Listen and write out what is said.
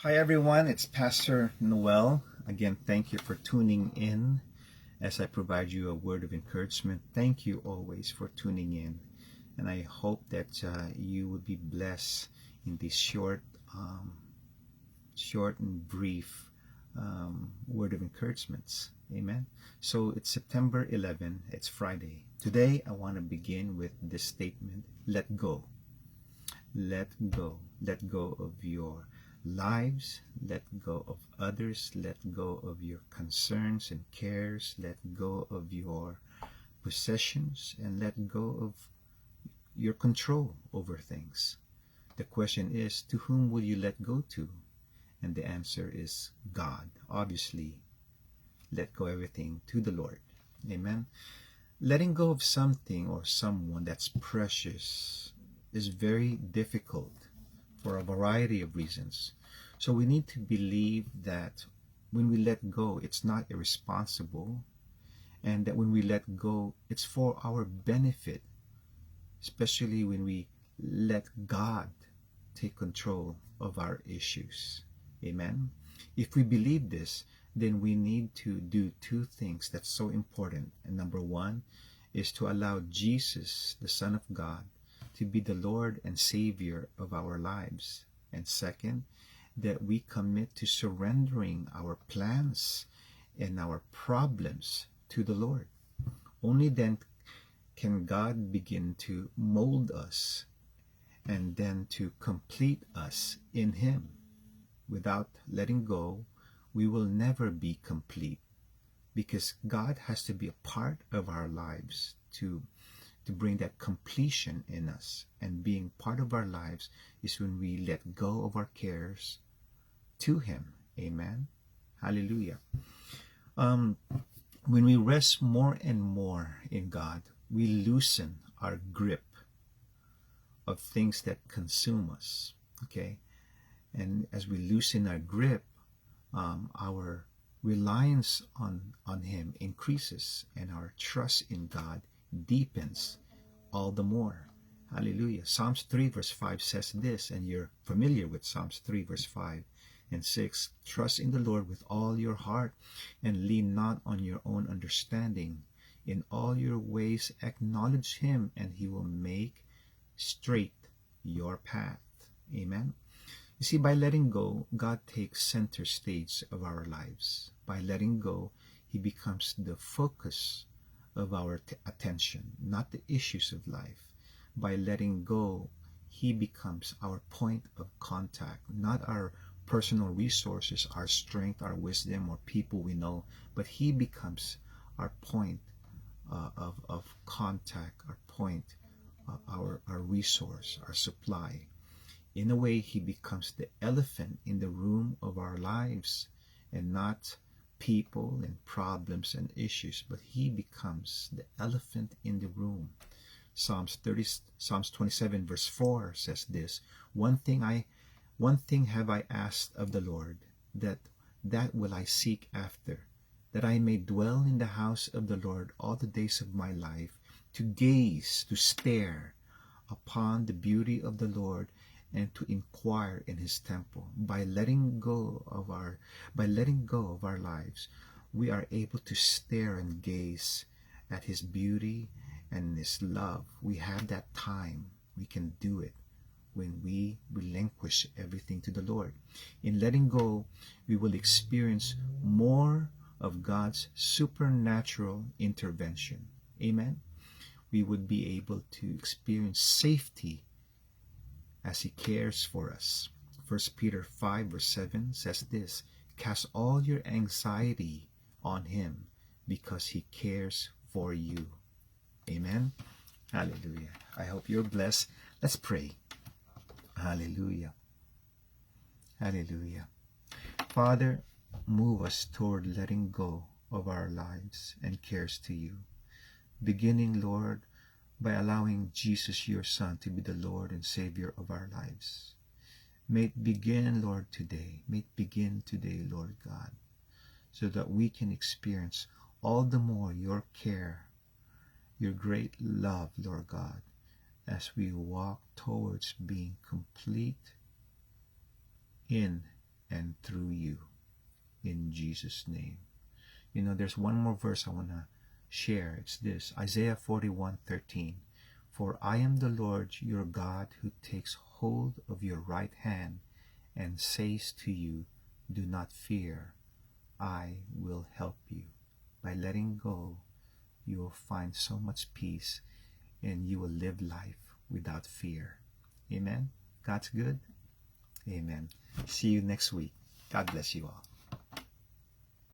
Hi everyone, it's Pastor Noel. Again, thank you for tuning in as I provide you a word of encouragement. Thank you always for tuning in, and I hope that you will be blessed in this short and brief word of encouragements. Amen. So it's September 11. It's Friday. Today I want to begin with this statement: Let go. Let go. Let go of your lives. Let go of others. Let go of your concerns and cares. Let go of your possessions and let go of your control over things. The question is, to whom will you let go to? And the answer is God. Obviously, let go everything to the Lord. Amen. Letting go of something or someone that's precious is very difficult for a variety of reasons. So we need to believe that when we let go, it's not irresponsible, and that when we let go, it's for our benefit, especially when we let God take control of our issues. Amen. If we believe this, then we need to do two things that's so important. And number one is to allow Jesus, the Son of God, to be the Lord and Savior of our lives. And second, that we commit to surrendering our plans and our problems to the Lord. Only then can God begin to mold us and then to complete us in Him. Without letting go, we will never be complete, because God has to be a part of our lives to bring that completion in us. And being part of our lives is when we let go of our cares to Him. Amen. Hallelujah. When we rest more and more in God, we loosen our grip of things that consume us. Okay? And as we loosen our grip, our reliance on Him increases, and our trust in God deepens all the more. Hallelujah. Psalms 3 verse 5 says this, and you're familiar with Psalms 3 verse 5 and 6. Trust in the Lord with all your heart, and lean not on your own understanding. In all your ways acknowledge Him, and He will make straight your path. Amen. You see, by letting go, God takes center stage of our lives. By letting go, He becomes the focus of our attention, not the issues of life. By letting go, He becomes our point of contact, not our personal resources, our strength, our wisdom, or people we know, but He becomes our point of contact, our point, our resource, our supply. In a way, He becomes the elephant in the room of our lives, and not people and problems and issues, but He becomes the elephant in the room. Psalms 27 verse 4 says this: One thing have I asked of the Lord, that will I seek after, that I may dwell in the house of the Lord all the days of my life, to gaze, to stare upon the beauty of the Lord, and to inquire in His temple. By letting go of our lives, we are able to stare and gaze at His beauty and His love. We have that time. We can do it when we relinquish everything to the Lord. In letting go, we will experience more of God's supernatural intervention. Amen. We would be able to experience safety as He cares for us. 1 Peter 5 verse 7 says this: Cast all your anxiety on Him, because He cares for you. Amen. Hallelujah. I hope you're blessed. Let's pray. Hallelujah. Hallelujah. Father, move us toward letting go of our lives and cares to You, beginning, Lord, by allowing Jesus, Your Son, to be the Lord and Savior of our lives. May it begin, Lord, today. May it begin today, Lord God, so that we can experience all the more Your care, Your great love, Lord God, as we walk towards being complete in and through you. In Jesus' name. You know, there's one more verse I want to share. It's this, Isaiah 41:13. For I am the Lord your God who takes hold of your right hand and says to you, do not fear, I will help you. By letting go, you will find so much peace and you will live life without fear. Amen. God's good. Amen. See you next week. God bless you all.